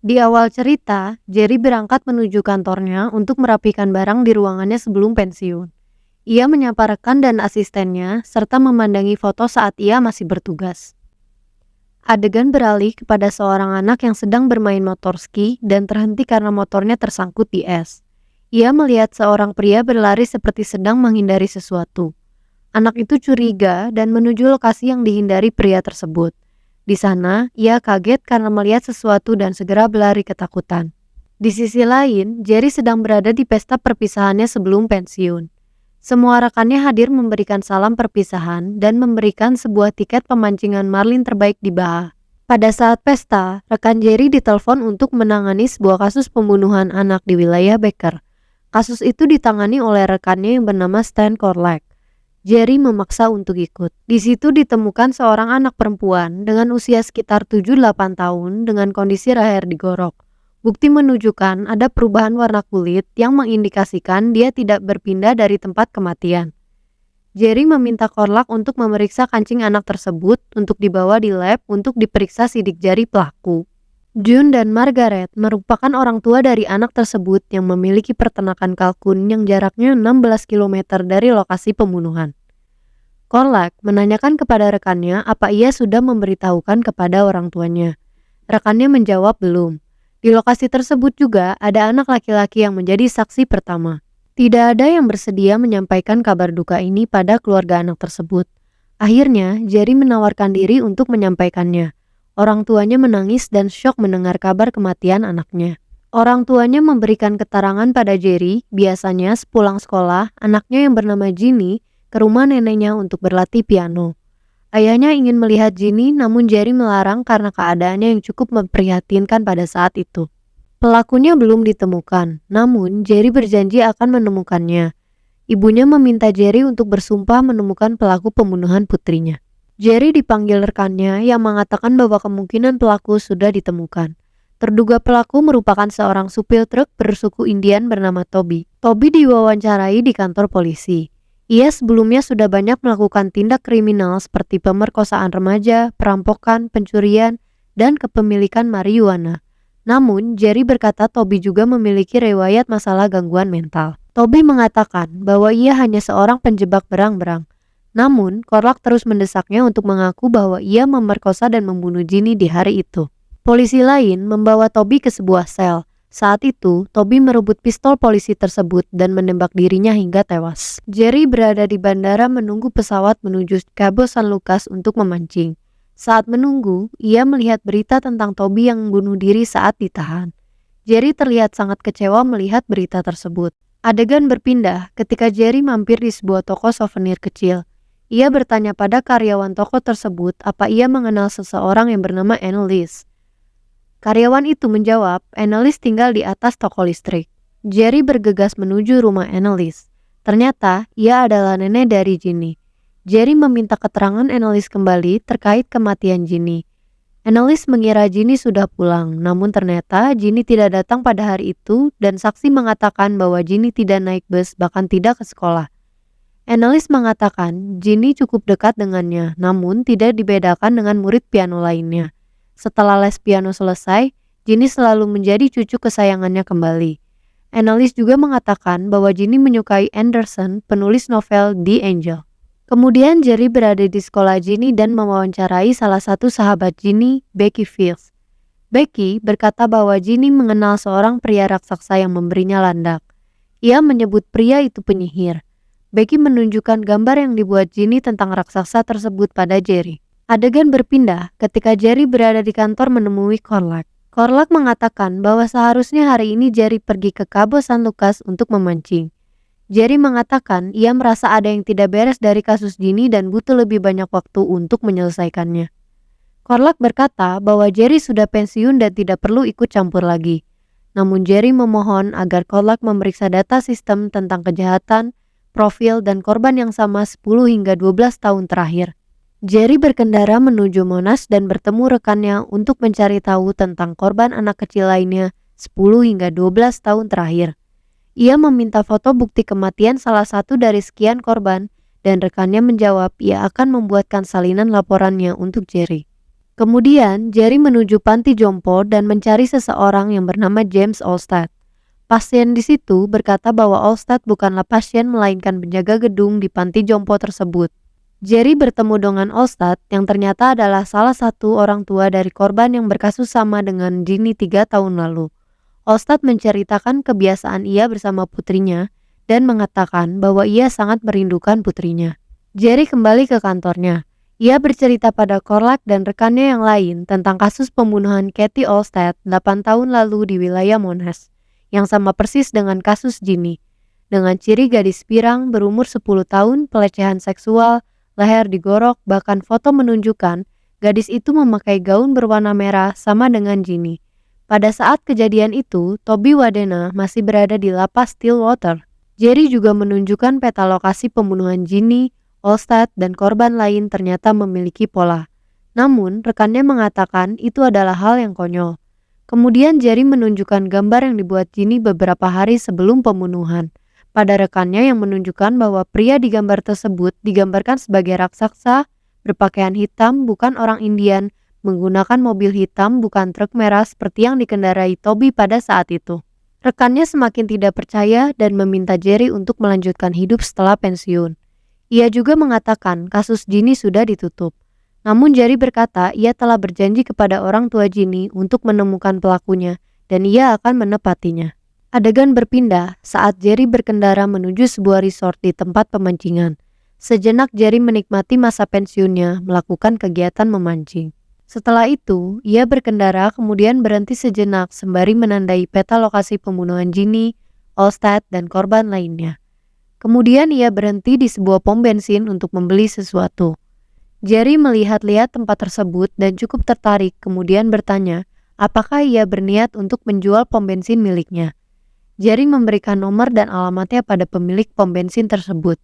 Di awal cerita, Jerry berangkat menuju kantornya untuk merapikan barang di ruangannya sebelum pensiun. Ia menyapa rekan dan asistennya, serta memandangi foto saat ia masih bertugas. Adegan beralih kepada seorang anak yang sedang bermain motor ski dan terhenti karena motornya tersangkut di es. Ia melihat seorang pria berlari seperti sedang menghindari sesuatu. Anak itu curiga dan menuju lokasi yang dihindari pria tersebut. Di sana, ia kaget karena melihat sesuatu dan segera berlari ketakutan. Di sisi lain, Jerry sedang berada di pesta perpisahannya sebelum pensiun. Semua rekannya hadir memberikan salam perpisahan dan memberikan sebuah tiket pemancingan marlin terbaik di Baha. Pada saat pesta, rekan Jerry ditelepon untuk menangani sebuah kasus pembunuhan anak di wilayah Becker. Kasus itu ditangani oleh rekannya yang bernama Stan Korlak. Jerry memaksa untuk ikut. Di situ ditemukan seorang anak perempuan dengan usia sekitar 7-8 tahun dengan kondisi leher digorok. Bukti menunjukkan ada perubahan warna kulit yang mengindikasikan dia tidak berpindah dari tempat kematian. Jerry meminta Korlak untuk memeriksa kancing anak tersebut untuk dibawa di lab untuk diperiksa sidik jari pelaku. June dan Margaret merupakan orang tua dari anak tersebut yang memiliki peternakan kalkun yang jaraknya 16 km dari lokasi pembunuhan. Korlak menanyakan kepada rekannya apa ia sudah memberitahukan kepada orang tuanya. Rekannya menjawab belum. Di lokasi tersebut juga ada anak laki-laki yang menjadi saksi pertama. Tidak ada yang bersedia menyampaikan kabar duka ini pada keluarga anak tersebut. Akhirnya, Jerry menawarkan diri untuk menyampaikannya. Orang tuanya menangis dan syok mendengar kabar kematian anaknya. Orang tuanya memberikan keterangan pada Jerry, biasanya sepulang sekolah, anaknya yang bernama Ginny ke rumah neneknya untuk berlatih piano. Ayahnya ingin melihat Ginny, namun Jerry melarang karena keadaannya yang cukup memprihatinkan pada saat itu. Pelakunya belum ditemukan, namun Jerry berjanji akan menemukannya. Ibunya meminta Jerry untuk bersumpah menemukan pelaku pembunuhan putrinya. Jerry dipanggil rekannya yang mengatakan bahwa kemungkinan pelaku sudah ditemukan. Terduga pelaku merupakan seorang supir truk bersuku Indian bernama Toby. Toby diwawancarai di kantor polisi. Ia sebelumnya sudah banyak melakukan tindak kriminal seperti pemerkosaan remaja, perampokan, pencurian, dan kepemilikan marijuana. Namun, Jerry berkata Toby juga memiliki riwayat masalah gangguan mental. Toby mengatakan bahwa ia hanya seorang penjebak berang-berang. Namun, Korlak terus mendesaknya untuk mengaku bahwa ia memerkosa dan membunuh Ginny di hari itu. Polisi lain membawa Toby ke sebuah sel. Saat itu, Toby merebut pistol polisi tersebut dan menembak dirinya hingga tewas. Jerry berada di bandara menunggu pesawat menuju Cabo San Lucas untuk memancing. Saat menunggu, ia melihat berita tentang Toby yang bunuh diri saat ditahan. Jerry terlihat sangat kecewa melihat berita tersebut. Adegan berpindah ketika Jerry mampir di sebuah toko souvenir kecil. Ia bertanya pada karyawan toko tersebut apa ia mengenal seseorang yang bernama Annalise. Karyawan itu menjawab, Annalise tinggal di atas toko listrik. Jerry bergegas menuju rumah Annalise. Ternyata, ia adalah nenek dari Ginny. Jerry meminta keterangan Annalise kembali terkait kematian Ginny. Annalise mengira Ginny sudah pulang, namun ternyata Ginny tidak datang pada hari itu dan saksi mengatakan bahwa Ginny tidak naik bus bahkan tidak ke sekolah. Annalise mengatakan Ginny cukup dekat dengannya, namun tidak dibedakan dengan murid piano lainnya. Setelah les piano selesai, Ginny selalu menjadi cucu kesayangannya kembali. Annalise juga mengatakan bahwa Ginny menyukai Anderson, penulis novel The Angel. Kemudian Jerry berada di sekolah Ginny dan mewawancarai salah satu sahabat Ginny, Becky Fields. Becky berkata bahwa Ginny mengenal seorang pria raksasa yang memberinya landak. Ia menyebut pria itu penyihir. Becky menunjukkan gambar yang dibuat Ginny tentang raksasa tersebut pada Jerry. Adegan berpindah ketika Jerry berada di kantor menemui Korlak. Korlak mengatakan bahwa seharusnya hari ini Jerry pergi ke Cabo San Lucas untuk memancing. Jerry mengatakan ia merasa ada yang tidak beres dari kasus Ginny dan butuh lebih banyak waktu untuk menyelesaikannya. Korlak berkata bahwa Jerry sudah pensiun dan tidak perlu ikut campur lagi. Namun Jerry memohon agar Korlak memeriksa data sistem tentang kejahatan, profil, dan korban yang sama 10 hingga 12 tahun terakhir. Jerry berkendara menuju Monas dan bertemu rekannya untuk mencari tahu tentang korban anak kecil lainnya 10 hingga 12 tahun terakhir. Ia meminta foto bukti kematian salah satu dari sekian korban dan rekannya menjawab ia akan membuatkan salinan laporannya untuk Jerry. Kemudian, Jerry menuju panti jompo dan mencari seseorang yang bernama James Olstad. Pasien di situ berkata bahwa Olstad bukanlah pasien melainkan penjaga gedung di panti jompo tersebut. Jerry bertemu dengan Olstad yang ternyata adalah salah satu orang tua dari korban yang berkasus sama dengan Ginny 3 tahun lalu. Olstad menceritakan kebiasaan ia bersama putrinya dan mengatakan bahwa ia sangat merindukan putrinya. Jerry kembali ke kantornya. Ia bercerita pada Korlak dan rekannya yang lain tentang kasus pembunuhan Katie Olstad 8 tahun lalu di wilayah Monash, yang sama persis dengan kasus Ginny, dengan ciri gadis pirang berumur 10 tahun, pelecehan seksual, leher digorok, bahkan foto menunjukkan gadis itu memakai gaun berwarna merah sama dengan Ginny. Pada saat kejadian itu, Toby Wadena masih berada di lapas Stillwater. Jerry juga menunjukkan peta lokasi pembunuhan Ginny, Olstad, dan korban lain ternyata memiliki pola. Namun, rekannya mengatakan itu adalah hal yang konyol. Kemudian Jerry menunjukkan gambar yang dibuat Ginny beberapa hari sebelum pembunuhan pada rekannya yang menunjukkan bahwa pria di gambar tersebut digambarkan sebagai raksasa, berpakaian hitam bukan orang Indian, menggunakan mobil hitam bukan truk merah seperti yang dikendarai Toby pada saat itu. Rekannya semakin tidak percaya dan meminta Jerry untuk melanjutkan hidup setelah pensiun. Ia juga mengatakan kasus Ginny sudah ditutup. Namun Jerry berkata ia telah berjanji kepada orang tua Ginny untuk menemukan pelakunya dan ia akan menepatinya. Adegan berpindah saat Jerry berkendara menuju sebuah resort di tempat pemancingan. Sejenak Jerry menikmati masa pensiunnya melakukan kegiatan memancing. Setelah itu, ia berkendara kemudian berhenti sejenak sembari menandai peta lokasi pembunuhan Ginny, Olstad, dan korban lainnya. Kemudian ia berhenti di sebuah pom bensin untuk membeli sesuatu. Jerry melihat-lihat tempat tersebut dan cukup tertarik kemudian bertanya apakah ia berniat untuk menjual pom bensin miliknya. Jerry memberikan nomor dan alamatnya pada pemilik pom bensin tersebut.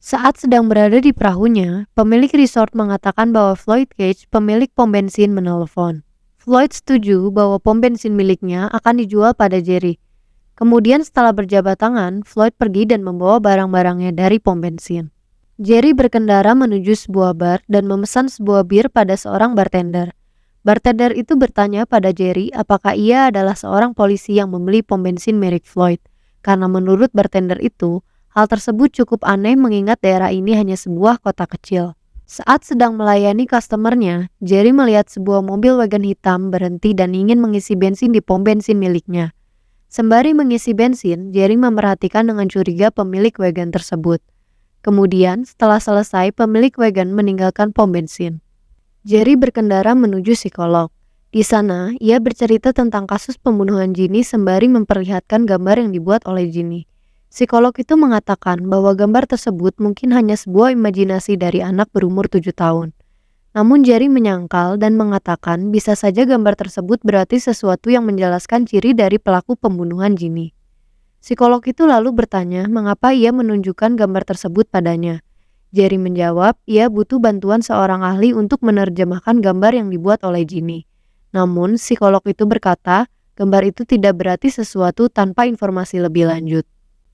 Saat sedang berada di perahunya, pemilik resort mengatakan bahwa Floyd Cage, pemilik pom bensin, menelepon. Floyd setuju bahwa pom bensin miliknya akan dijual pada Jerry. Kemudian setelah berjabat tangan, Floyd pergi dan membawa barang-barangnya dari pom bensin. Jerry berkendara menuju sebuah bar dan memesan sebuah bir pada seorang bartender. Bartender itu bertanya pada Jerry apakah ia adalah seorang polisi yang membeli pom bensin merek Floyd. Karena menurut bartender itu, hal tersebut cukup aneh mengingat daerah ini hanya sebuah kota kecil. Saat sedang melayani customernya, Jerry melihat sebuah mobil wagon hitam berhenti dan ingin mengisi bensin di pom bensin miliknya. Sembari mengisi bensin, Jerry memperhatikan dengan curiga pemilik wagon tersebut. Kemudian, setelah selesai, pemilik wagon meninggalkan pom bensin. Jerry berkendara menuju psikolog. Di sana, ia bercerita tentang kasus pembunuhan Ginny sembari memperlihatkan gambar yang dibuat oleh Ginny. Psikolog itu mengatakan bahwa gambar tersebut mungkin hanya sebuah imajinasi dari anak berumur 7 tahun. Namun Jerry menyangkal dan mengatakan bisa saja gambar tersebut berarti sesuatu yang menjelaskan ciri dari pelaku pembunuhan Ginny. Psikolog itu lalu bertanya mengapa ia menunjukkan gambar tersebut padanya. Jerry menjawab ia butuh bantuan seorang ahli untuk menerjemahkan gambar yang dibuat oleh Ginny. Namun psikolog itu berkata gambar itu tidak berarti sesuatu tanpa informasi lebih lanjut.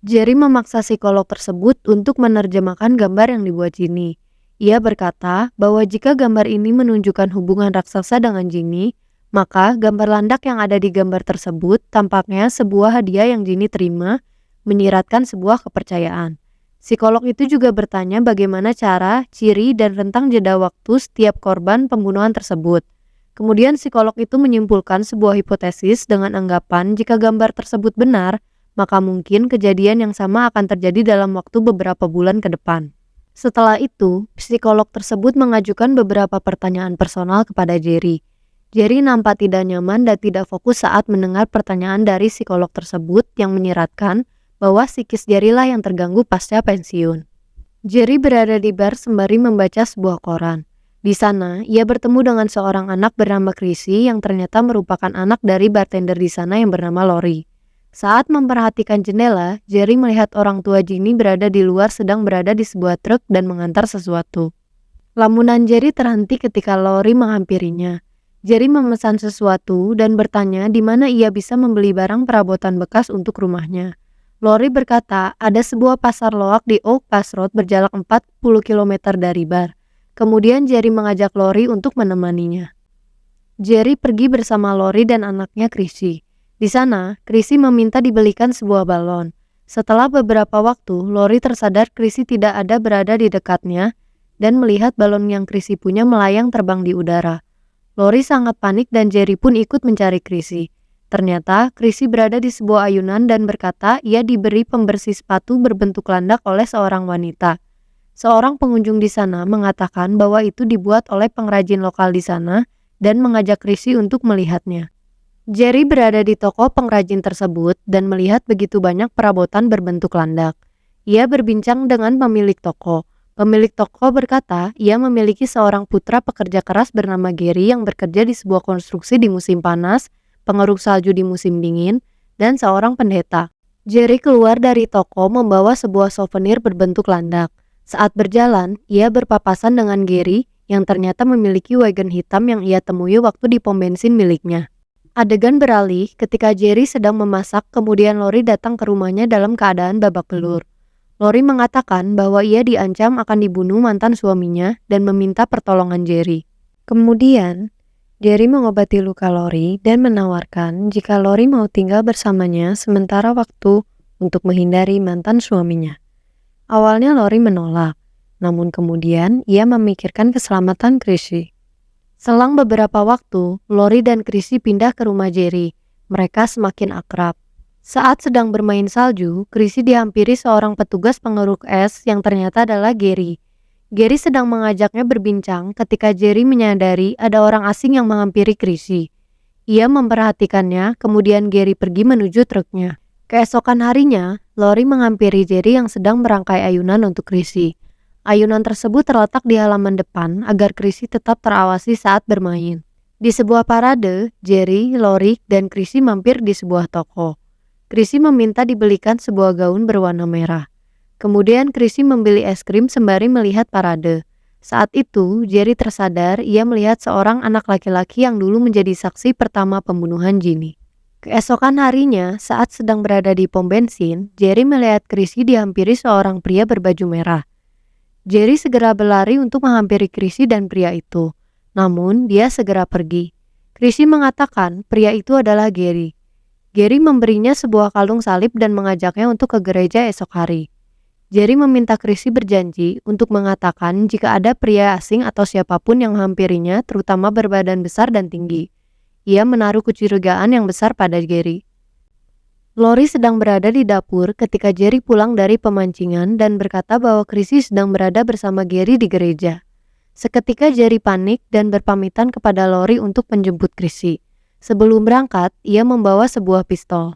Jerry memaksa psikolog tersebut untuk menerjemahkan gambar yang dibuat Ginny. Ia berkata bahwa jika gambar ini menunjukkan hubungan raksasa dengan Ginny, maka gambar landak yang ada di gambar tersebut tampaknya sebuah hadiah yang Ginny terima, menyiratkan sebuah kepercayaan. Psikolog itu juga bertanya bagaimana cara, ciri, dan rentang jeda waktu setiap korban pembunuhan tersebut. Kemudian psikolog itu menyimpulkan sebuah hipotesis dengan anggapan jika gambar tersebut benar, maka mungkin kejadian yang sama akan terjadi dalam waktu beberapa bulan ke depan. Setelah itu, psikolog tersebut mengajukan beberapa pertanyaan personal kepada Jerry. Jerry nampak tidak nyaman dan tidak fokus saat mendengar pertanyaan dari psikolog tersebut yang menyiratkan bahwa psikis Jerry lah yang terganggu pasca pensiun. Jerry berada di bar sembari membaca sebuah koran. Di sana, ia bertemu dengan seorang anak bernama Chrissy yang ternyata merupakan anak dari bartender di sana yang bernama Lori. Saat memperhatikan jendela, Jerry melihat orang tua Ginny berada di luar sedang berada di sebuah truk dan mengantar sesuatu. Lamunan Jerry terhenti ketika Lori menghampirinya. Jerry memesan sesuatu dan bertanya di mana ia bisa membeli barang perabotan bekas untuk rumahnya. Lori berkata ada sebuah pasar loak di Oak Pass Road berjarak 40 km dari bar. Kemudian Jerry mengajak Lori untuk menemaninya. Jerry pergi bersama Lori dan anaknya Chrissy. Di sana, Chrissy meminta dibelikan sebuah balon. Setelah beberapa waktu, Lori tersadar Chrissy tidak ada berada di dekatnya dan melihat balon yang Chrissy punya melayang terbang di udara. Lori sangat panik dan Jerry pun ikut mencari Chrissy. Ternyata, Chrissy berada di sebuah ayunan dan berkata ia diberi pembersih sepatu berbentuk landak oleh seorang wanita. Seorang pengunjung di sana mengatakan bahwa itu dibuat oleh pengrajin lokal di sana dan mengajak Chrissy untuk melihatnya. Jerry berada di toko pengrajin tersebut dan melihat begitu banyak perabotan berbentuk landak. Ia berbincang dengan pemilik toko. Pemilik toko berkata ia memiliki seorang putra pekerja keras bernama Gary yang bekerja di sebuah konstruksi di musim panas, pengeruk salju di musim dingin, dan seorang pendeta. Jerry keluar dari toko membawa sebuah souvenir berbentuk landak. Saat berjalan, ia berpapasan dengan Gary yang ternyata memiliki wagon hitam yang ia temui waktu di pom bensin miliknya. Adegan beralih ketika Jerry sedang memasak, kemudian Lori datang ke rumahnya dalam keadaan babak belur. Lori mengatakan bahwa ia diancam akan dibunuh mantan suaminya dan meminta pertolongan Jerry. Kemudian, Jerry mengobati luka Lori dan menawarkan jika Lori mau tinggal bersamanya sementara waktu untuk menghindari mantan suaminya. Awalnya Lori menolak, namun kemudian ia memikirkan keselamatan Chrissy. Selang beberapa waktu, Lori dan Chrissy pindah ke rumah Jerry. Mereka semakin akrab. Saat sedang bermain salju, Chrissy dihampiri seorang petugas pengeruk es yang ternyata adalah Gary. Gary sedang mengajaknya berbincang ketika Jerry menyadari ada orang asing yang menghampiri Chrissy. Ia memperhatikannya, kemudian Gary pergi menuju truknya. Keesokan harinya, Lori menghampiri Jerry yang sedang merangkai ayunan untuk Chrissy. Ayunan tersebut terletak di halaman depan agar Chrissy tetap terawasi saat bermain. Di sebuah parade, Jerry, Lori, dan Chrissy mampir di sebuah toko. Chrissy meminta dibelikan sebuah gaun berwarna merah. Kemudian Chrissy membeli es krim sembari melihat parade. Saat itu, Jerry tersadar ia melihat seorang anak laki-laki yang dulu menjadi saksi pertama pembunuhan Ginny. Keesokan harinya, saat sedang berada di pom bensin, Jerry melihat Chrissy dihampiri seorang pria berbaju merah. Jerry segera berlari untuk menghampiri Chrissy dan pria itu. Namun, dia segera pergi. Chrissy mengatakan pria itu adalah Gary. Gary memberinya sebuah kalung salib dan mengajaknya untuk ke gereja esok hari. Jerry meminta Chrissy berjanji untuk mengatakan jika ada pria asing atau siapapun yang menghampirinya, terutama berbadan besar dan tinggi. Ia menaruh kecurigaan yang besar pada Gary. Lori sedang berada di dapur ketika Jerry pulang dari pemancingan dan berkata bahwa Chrissy sedang berada bersama Gary di gereja. Seketika Jerry panik dan berpamitan kepada Lori untuk menjemput Chrissy. Sebelum berangkat, ia membawa sebuah pistol.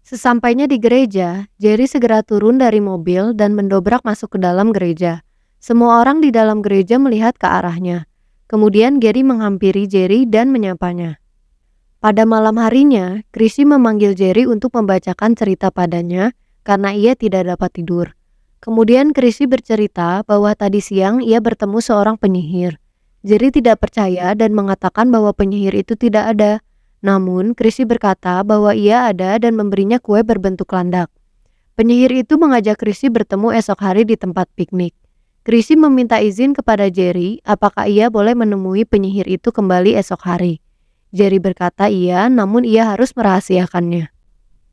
Sesampainya di gereja, Jerry segera turun dari mobil dan mendobrak masuk ke dalam gereja. Semua orang di dalam gereja melihat ke arahnya. Kemudian Gary menghampiri Jerry dan menyapanya. Pada malam harinya, Chrissy memanggil Jerry untuk membacakan cerita padanya karena ia tidak dapat tidur. Kemudian Chrissy bercerita bahwa tadi siang ia bertemu seorang penyihir. Jerry tidak percaya dan mengatakan bahwa penyihir itu tidak ada. Namun, Chrissy berkata bahwa ia ada dan memberinya kue berbentuk landak. Penyihir itu mengajak Chrissy bertemu esok hari di tempat piknik. Chrissy meminta izin kepada Jerry apakah ia boleh menemui penyihir itu kembali esok hari. Jerry berkata iya, namun ia harus merahasiakannya.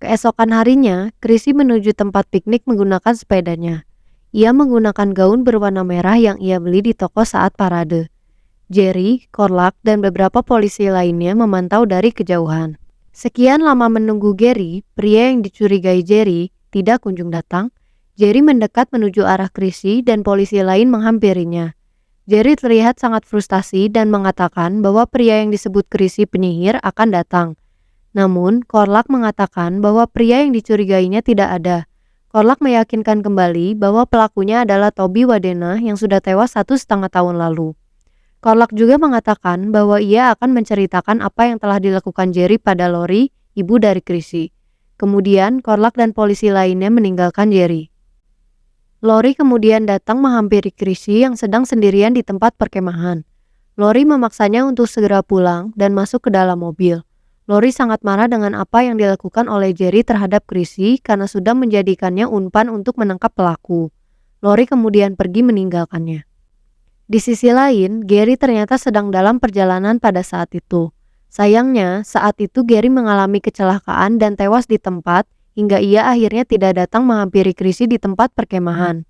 Keesokan harinya, Chrissy menuju tempat piknik menggunakan sepedanya. Ia menggunakan gaun berwarna merah yang ia beli di toko saat parade. Jerry, Corlac, dan beberapa polisi lainnya memantau dari kejauhan. Sekian lama menunggu Gary, pria yang dicurigai Jerry, tidak kunjung datang. Jerry mendekat menuju arah Chrissy dan polisi lain menghampirinya. Jerry terlihat sangat frustasi dan mengatakan bahwa pria yang disebut Chrissy penyihir akan datang. Namun, Corlac mengatakan bahwa pria yang dicurigainya tidak ada. Corlac meyakinkan kembali bahwa pelakunya adalah Toby Wadena yang sudah tewas 1,5 tahun lalu. Corlac juga mengatakan bahwa ia akan menceritakan apa yang telah dilakukan Jerry pada Lori, ibu dari Chrissy. Kemudian, Corlac dan polisi lainnya meninggalkan Jerry. Lori kemudian datang menghampiri Chrissy yang sedang sendirian di tempat perkemahan. Lori memaksanya untuk segera pulang dan masuk ke dalam mobil. Lori sangat marah dengan apa yang dilakukan oleh Jerry terhadap Chrissy karena sudah menjadikannya umpan untuk menangkap pelaku. Lori kemudian pergi meninggalkannya. Di sisi lain, Gary ternyata sedang dalam perjalanan pada saat itu. Sayangnya, saat itu Gary mengalami kecelakaan dan tewas di tempat, hingga ia akhirnya tidak datang menghampiri Chrissy di tempat perkemahan.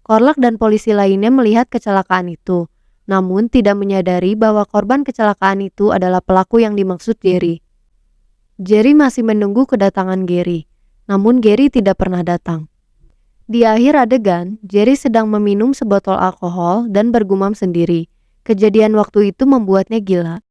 Corlac dan polisi lainnya melihat kecelakaan itu, namun tidak menyadari bahwa korban kecelakaan itu adalah pelaku yang dimaksud Gary. Jerry masih menunggu kedatangan Gary, namun Gary tidak pernah datang. Di akhir adegan, Jerry sedang meminum sebotol alkohol dan bergumam sendiri. Kejadian waktu itu membuatnya gila.